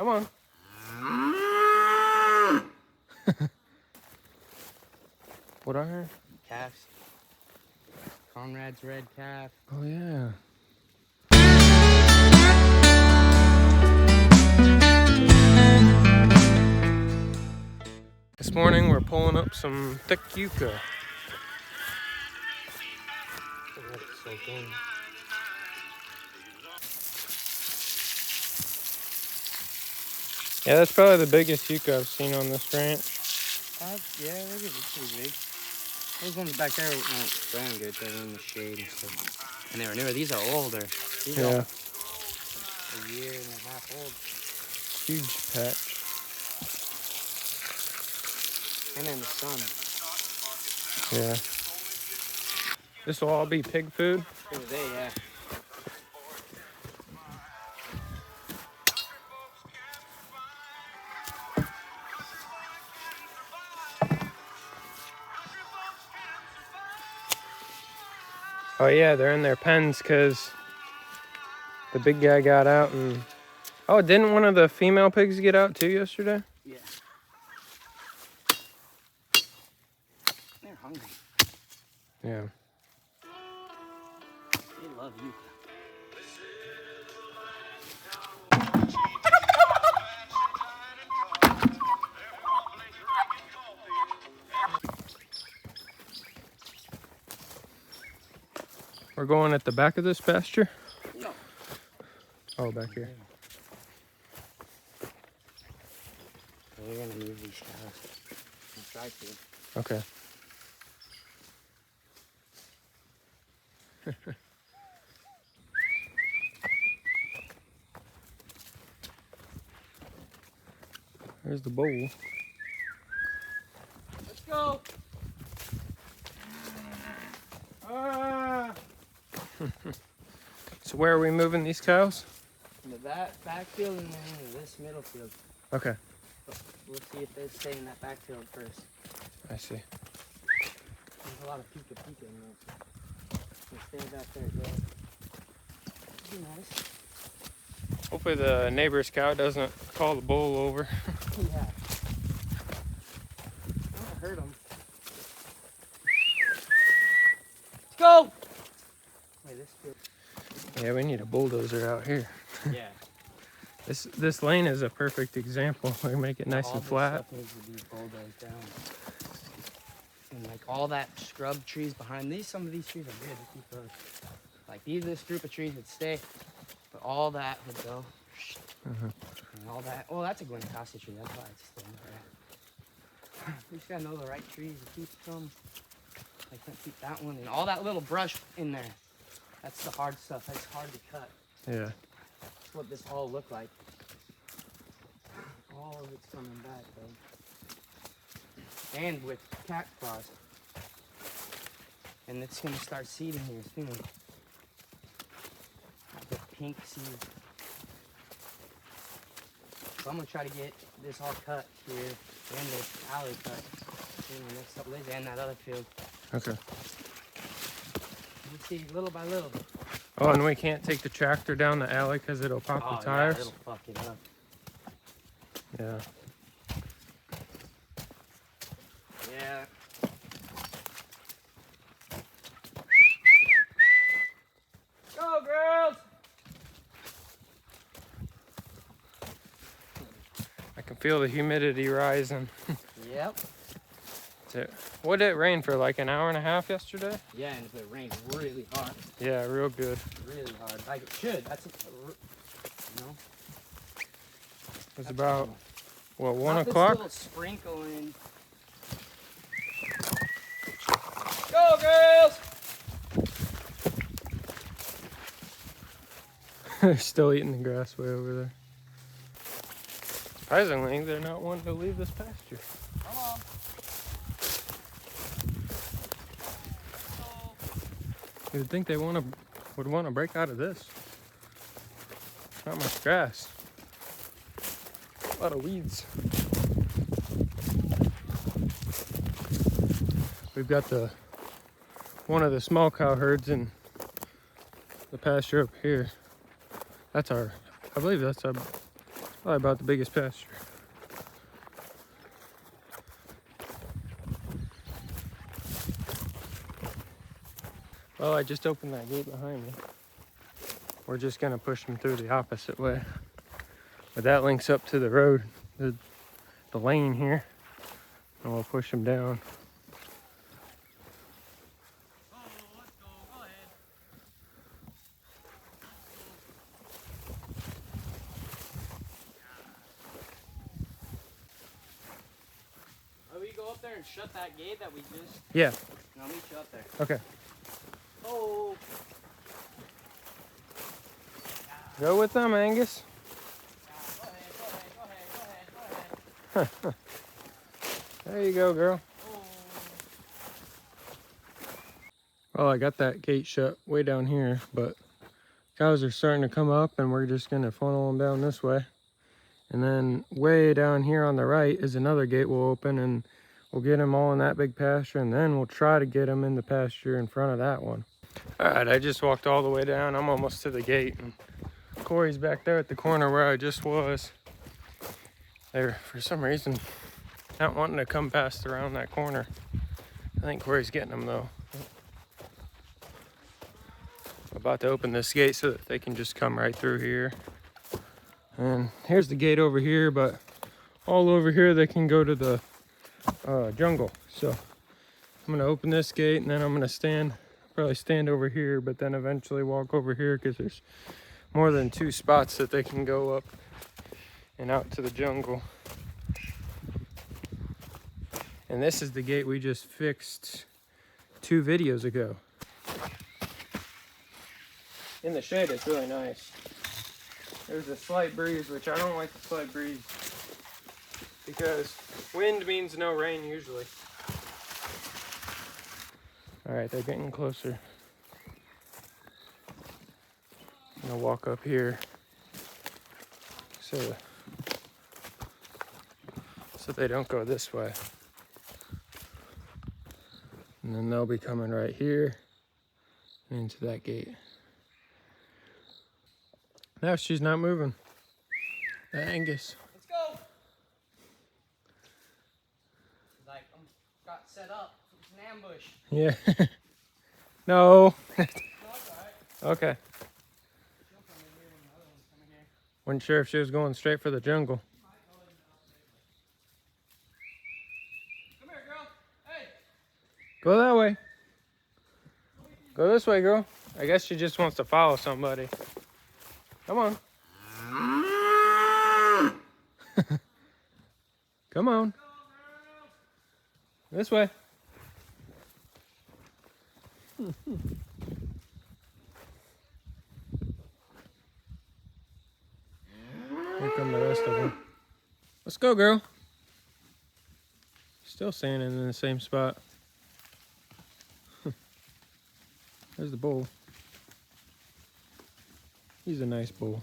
on. What are her? Calves. Conrad's red calf. Oh, yeah. This morning we're pulling up some thick yucca. Yeah, that's probably the biggest yucca I've seen on this ranch. Yeah, they're pretty big. Those ones back there weren't growing good. They were in the shade and stuff. And they were newer. These are older. These are a year and a half old. Huge patch. And in the sun. Yeah. This will all be pig food? Yeah. Oh yeah, they're in their pens because the big guy got out and... Oh, didn't one of the female pigs get out too yesterday? Yeah. They're hungry. Yeah. They love you. We're going at the back of this pasture? No. Oh, back here. We're gonna move these cows. I'll try to. Okay. There's the bowl. Let's go. So where are we moving these cows? Into that backfield and then into this middle field. Okay. We'll see if they stay in that backfield first. I see. There's a lot of pika in there. They stay back there, go. Be nice. Hopefully the neighbor's cow doesn't call the bull over. Yeah. I heard them. Let's go! Wait, this field. Yeah, we need a bulldozer out here. Yeah. This lane is a perfect example. We make it nice all and this flat. Stuff needs to be bulldozed down. And like all that scrub trees behind these, some of these trees are good to keep those. Like this group of trees would stay, but all that would go. And all that. Oh, that's a Guanacaste tree. That's why it's still there. We just gotta know the right trees to keep them. Like keep that one and all that little brush in there. That's the hard stuff. That's hard to cut. Yeah. That's what this all looked like. All of it's coming back though. And with cacti. And it's gonna start seeding here soon. Like the pink seed. So I'm gonna try to get this all cut here and this alley cut in the next couple days and that other field. Okay. You see little by little. Oh, and we can't take the tractor down the alley because it'll pop the tires? Yeah, it'll fuck it up. Yeah. Yeah. Go, girls! I can feel the humidity rising. Yep. What did it rain for, like an hour and a half yesterday? Yeah, and if it rains really hard. Yeah, real good. Really hard. Like it should. That's, you know. It's about, what, 1 Not o'clock? This little sprinkling. Go, girls! They're still eating the grass way over there. Surprisingly, they're not wanting to leave this pasture. Come on. You'd think they would want to break out of this. Not much grass. A lot of weeds. We've got one of the small cow herds in the pasture up here. I believe that's our Probably about the biggest pasture. Well, I just opened that gate behind me. We're just gonna push them through the opposite way. But that links up to the road, the lane here, and we'll push them down. Let's go. Go ahead. Oh, we go up there and shut that gate that we just. Yeah. And I'll meet you up there. Okay. Oh. Go with them, Angus. Go ahead. There you go, girl. Oh. Well, I got that gate shut way down here, but cows are starting to come up and we're just gonna funnel them down this way. And then way down here on the right is another gate we'll open, and we'll get them all in that big pasture, and then we'll try to get them in the pasture in front of that one. All right, I just walked all the way down. I'm almost to the gate, and Corey's back there at the corner where I just was. They're, for some reason, not wanting to come past around that corner. I think Corey's getting them though. About to open this gate so that they can just come right through here. And here's the gate over here, but all over here they can go to the jungle. So I'm gonna open this gate, and then I'm gonna probably stand over here, but then eventually walk over here because there's more than 2 spots that they can go up and out to the jungle. And this is the gate we just fixed 2 videos ago. In the shade, it's really nice. There's a slight breeze, which I don't like the slight breeze because wind means no rain usually. All right, they're getting closer. I'm gonna walk up here so they don't go this way. And then they'll be coming right here and into that gate. No, she's not moving. Angus. Let's go. Like, I'm got set up. It's an ambush. Yeah. No. No, it's alright. Okay. She'll come in here when the other one's coming here. Wasn't sure if she was going straight for the jungle. Come here, girl. Hey. Go that way. Go this way, girl. I guess she just wants to follow somebody. Come on. Come on. This way. Here come the rest of them. Let's go, girl. Still standing in the same spot. There's the bull. He's a nice bull.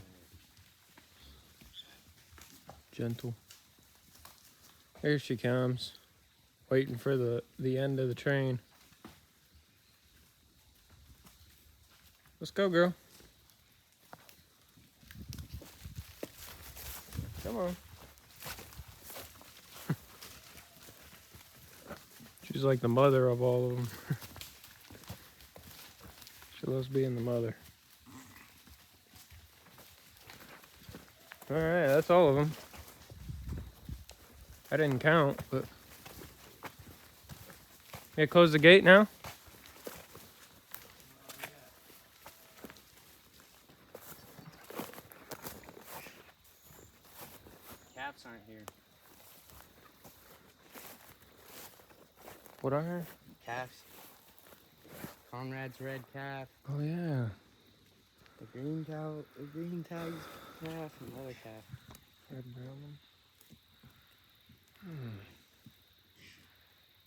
Gentle. Here she comes. Waiting for the end of the train. Let's go, girl. Come on. She's like the mother of all of them. She loves being the mother. All right, that's all of them. I didn't count, but... Yeah, close the gate now? Calves aren't here. What are? Calves. Conrad's red calf. Oh, yeah. The green tag's calf, and the other calf. Red brown.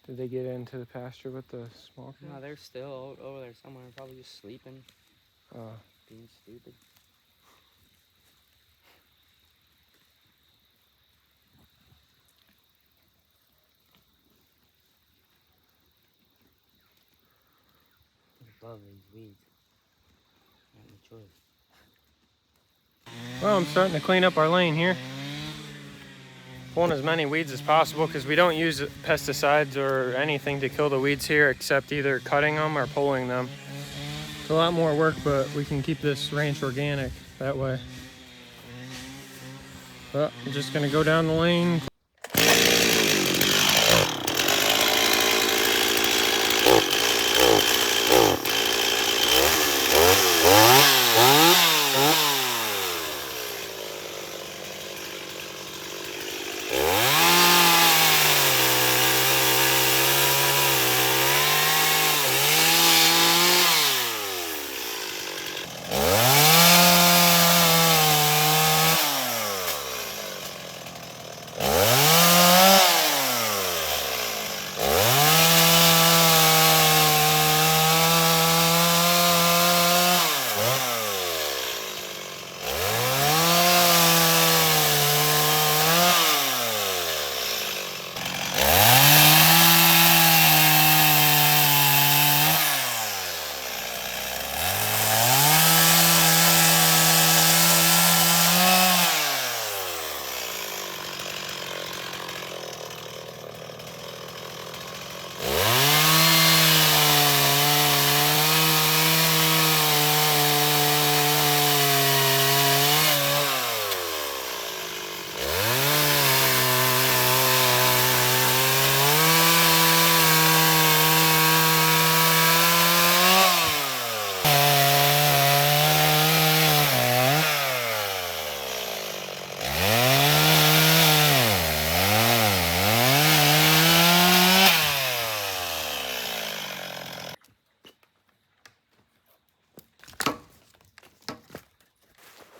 Did they get into the pasture with the small calves? No, they're still over there somewhere, probably just sleeping, being stupid. Love these weeds. Not any choice. Well, I'm starting to clean up our lane here. pulling as many weeds as possible because we don't use pesticides or anything to kill the weeds here except either cutting them or pulling them. It's a lot more work, but we can keep this ranch organic that way. But I'm just gonna go down the lane.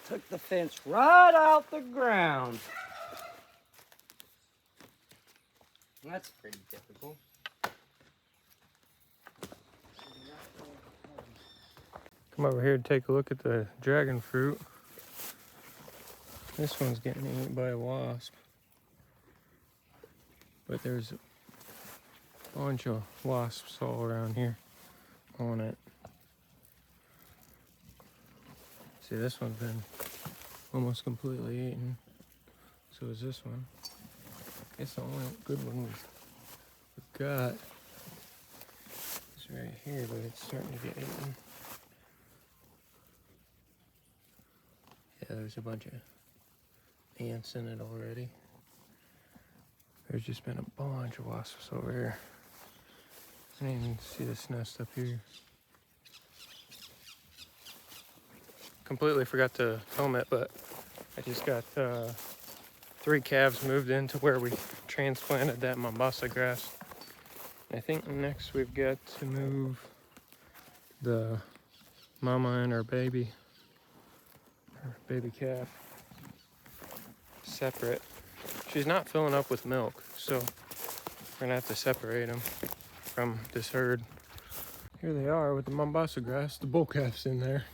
Took the fence right out the ground. That's pretty typical. Come over here to take a look at the dragon fruit. This one's getting eaten by a wasp. But there's a bunch of wasps all around here on it. See, this one's been almost completely eaten. So is this one. It's the only good one we've got. It's right here, but it's starting to get eaten. Yeah, there's a bunch of ants in it already. There's just been a bunch of wasps over here. I didn't even see this nest up here. Completely forgot to film it, but I just got 3 calves moved into where we transplanted that Mombasa grass. I think next we've got to move the mama and her baby calf separate. She's not filling up with milk, so we're gonna have to separate them from this herd. Here they are with the Mombasa grass. The bull calf's in there.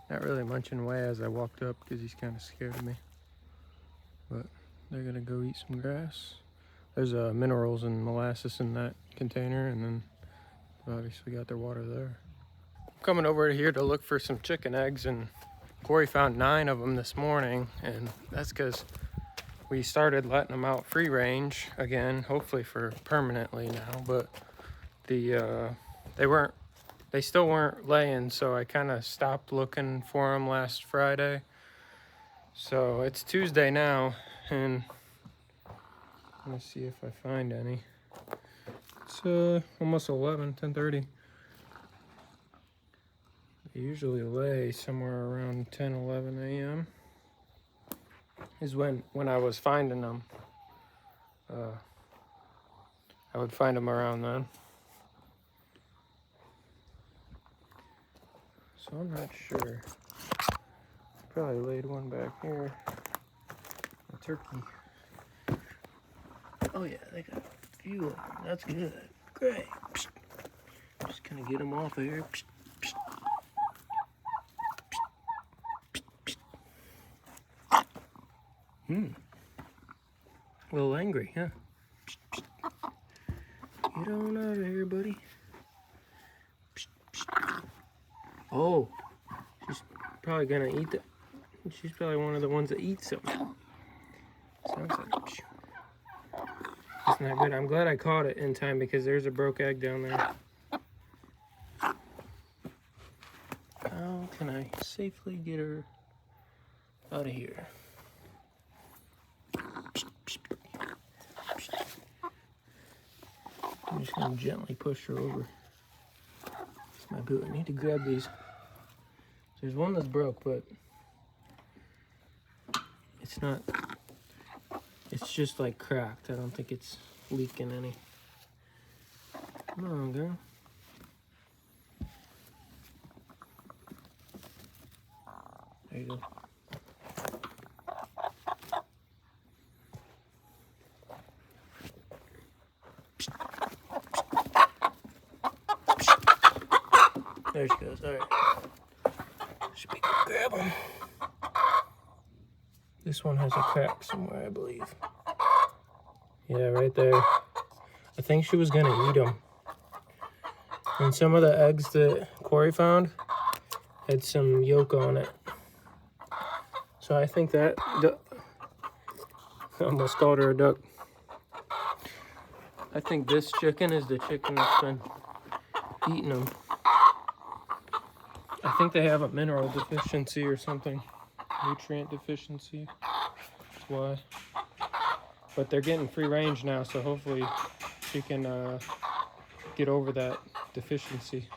Not really munching away as I walked up because he's kind of scared of me. But they're gonna go eat some grass. There's minerals and molasses in that container, and then obviously got their water there. I'm coming over here to look for some chicken eggs, and Corey found 9 of them this morning, and that's because we started letting them out free range again, hopefully for permanently now. But they still weren't laying, so I kind of stopped looking for them last Friday. So it's Tuesday now, and let me see if I find any. It's almost 10:30. They usually lay somewhere around 10, 11 a.m. is when I was finding them. I would find them around then. So I'm not sure. Probably laid one back here. A turkey. Oh yeah, they got a few of them. That's good. Great. Psst. Just gonna get them off of here. Psst. Psst. Psst. Psst. A little angry, huh? Psst. Psst. Get on out of here, buddy. Psst. Psst. Oh, she's probably gonna eat that. She's probably one of the ones that eats them. Sounds like it's not good. I'm glad I caught it in time because there's a broke egg down there. How can I safely get her out of here? I'm just gonna gently push her over. It's my boot. I need to grab these. There's one that's broke, but it's not. It's just like cracked. I don't think it's leaking any. Come on, girl. There you go. There she goes. All right. Should be good. Grab them. This one has a crack somewhere, I believe. Yeah, right there. I think she was gonna eat them. And some of the eggs that Corey found had some yolk on it. So I think that I almost called her a duck. I think this chicken is the chicken that's been eating them. I think they have a mineral deficiency or something. Nutrient deficiency. That's why. But they're getting free range now, so hopefully she can get over that deficiency.